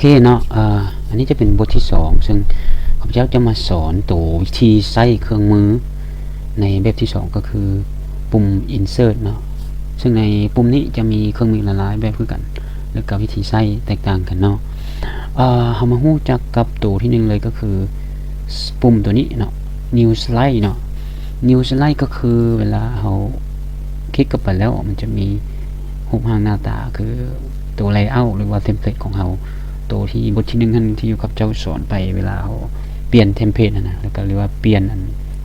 เคเนาะอันนี้จะเป็นบทที่2ซึ่งข้าพเจ้าจะมาสอนตัววิธีใช้เครื่องมือในแบบที่2ก็คือปุ่ม insert เนาะซึ่งในปุ่มนี้จะมีเครื่องมือหลายๆแบบคือกันแล้วก็วิธีใช้แตกต่างกันเนาะเรามาฮู้จักกับตัวที่1เลยก็คือปุ่มตัวนี้เนาะ new slide เนาะ new slide ก็คือเวลาเราคลิกเข้าไปแล้วมันจะมีรูปร่างหน้าตาคือตัว layout หรือว่าเทมเพลตของเราตัวที่บทที่1นั่นที่อยู่กับเจ้าสอนไปเวลาเราเปลี่ยนเทมเพลตนะแล้วก็หรือว่าเปลี่ยน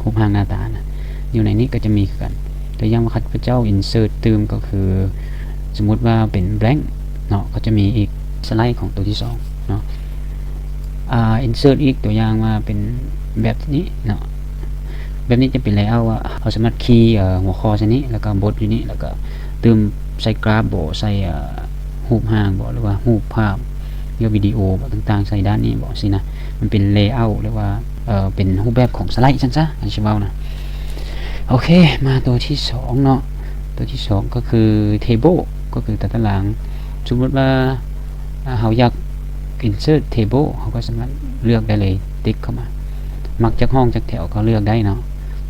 รูปร่างหน้าตานะอยู่ในนี้ก็จะมีกันแต่ยังว่าข้าพเจ้า insert เติมก็คือสมมุติว่าเป็น blank เนาะก็จะมีอีกสไลด์ของตัวที่2เนาะinsert อีกตัวอย่างว่าเป็นแบบนี้เนาะแบบนี้จะเป็น layout ว่าเราสามารถคีย์หัวข้อใส่นี้แล้วก็บทอยู่นี้แล้วก็เติมใส่กราฟบ่ใส่รูปร่างบ่หรือว่ารูปภาพหรือวิดีโอต่างๆใส่ด้านนี้บ่สินะมันเป็น layout หรือว่าเป็นรูปแบบของสไลด์ซั่นซะอันสิเว้านะโอเคมาตัวที่2เนาะตัวที่2ก็คือ table ก็คือตารางสมมุติว่าเราอยาก insert table เราก็สามารถเลือกได้เลยติ๊กเข้ามามักจากห้องจากแถวก็เลือกได้เนาะ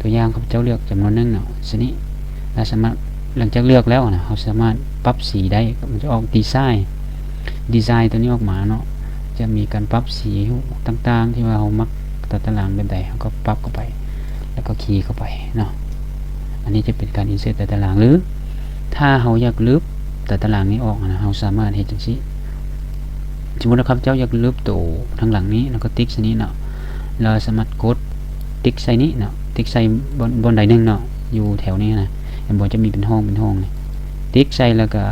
ตัวอย่างข้าพเจ้าเลือกจำนวนนึงเนาะสินี้เราสามารถหลังจากเลือกแล้วนะเราสามารถปรับสีได้มันจะออกดีไซน์ตัวนี้ออกมาเนาะจะมีการปรับสีต่างๆที่ว่าเรามักตัดตารางแบบใดเราก็ปรับเข้าไปแล้วก็คีย์เข้าไปเนาะอันนี้จะเป็นการ insert ตัดตารางหรือถ้าเราอยากลบตัดตารางนี้ออกนะเราสามารถเฮ็ดจังซี่สมมุติว่าครับเจ้าอยากลบตัวทางหลังนี้แล้วก็ติ๊กใส่นี้เนาะเราสามารถกดติ๊กใส่นี้เนาะติ๊กใส่บนใดนึงเนาะอยู่แถวนี้นะมันจะมีเป็นห้องติ๊กใส่แล้วก็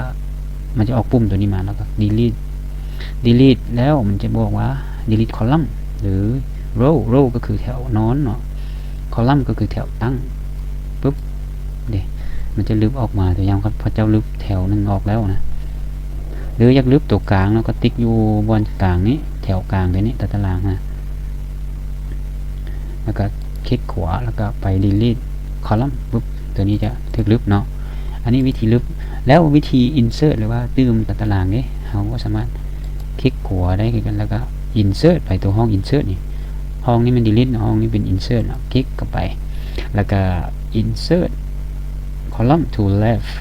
มันจะออกปุ่มตัวนี้มาแล้วก็ delete แล้วมันจะบอกว่า delete column หรือ row ก็คือแถวนอนเนาะ column ก็คือแถวตั้งปุ๊บเดี๋ยวมันจะลบออกมาตัวอย่างครับพอเจ้าลบแถวนึงออกแล้วนะหรืออยากลบตัวกลางแล้วก็ติ๊กอยู่บนกลางนี้แถวกลางตัวนี้ตารางนะแล้วก็คลิกขวาแล้วก็ไป delete column ปุ๊บตัวนี้จะถูกลบเนาะอันนี้วิธีลบแล้ววิธี insert หรือว่าเติมตารางนี้เราก็สามารถคลิกขวาได้กันแล้วก็ insert ไปตัวห้อง insert นี่ห้องนี้มัน delete ห้องนี้เป็น insert คลิกเข้าไปแล้วก็ insert column to left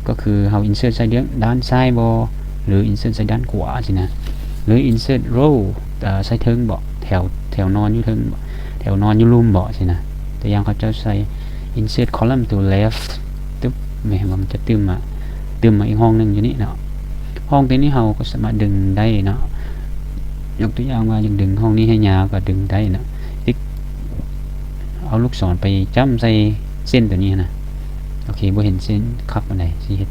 ก็คือเรา insert ใส่ด้านซ้ายบ่หรือ insert ใส่ด้านขวาสินะหรือ insert row ใส่เทิงบ่แถวนอนอยู่เทิงบ่แถวนอนอยู่ลุ่มบ่สินะตัวอย่างเขาจะใส่ insert column to left ตึ๊บไม่เห็นว่ามันจะตึมมาอีกห้องนึงอยู่นี่เนาะห้องตัวนี้เราก็สามารถดึงได้เนาะยกตัวอย่างว่าอยากดึงห้องนี้ให้ยาวก็ดึงได้เนาะติ๊กเอาลูกศรไปจ้ำใส่เส้นตัวนี้นะโอเคบ่เห็นเส้นคับอันไหนสิเฮ็ด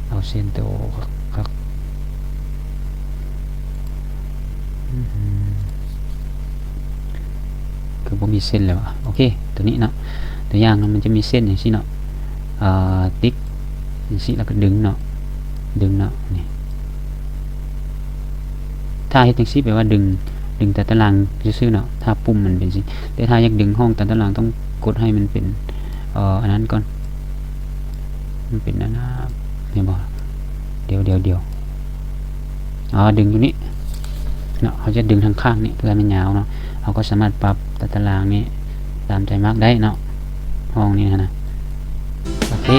เอาเส้นตัวครับคือบ่มีเส้นแล้วโอเคตัวนี้เนาะตัวอย่างมันจะมีเส้นอย่างนี้เนาะติ๊กอย่างนี้แล้วก็ดึงเนาะนี่ถ้าเฮ็ดจังซี่แปลว่าดึงแต่ตารางซื่อๆเนาะถ้าปุ่มมันเป็นสิแต่ถ้าอยากดึงห้องแต่ตารางต้องกดให้มันเป็นอันนั้นก่อนมันเป็นอันนะเนี่ยบ่เดี๋ยวดึงอยู่นี่เนาะเขาจะดึงทางข้างนี่เพื่อมันยาวเนาะเขาก็สามารถปรับตารางนี้ตามใจมากได้เนาะห้องนี้นะโอเค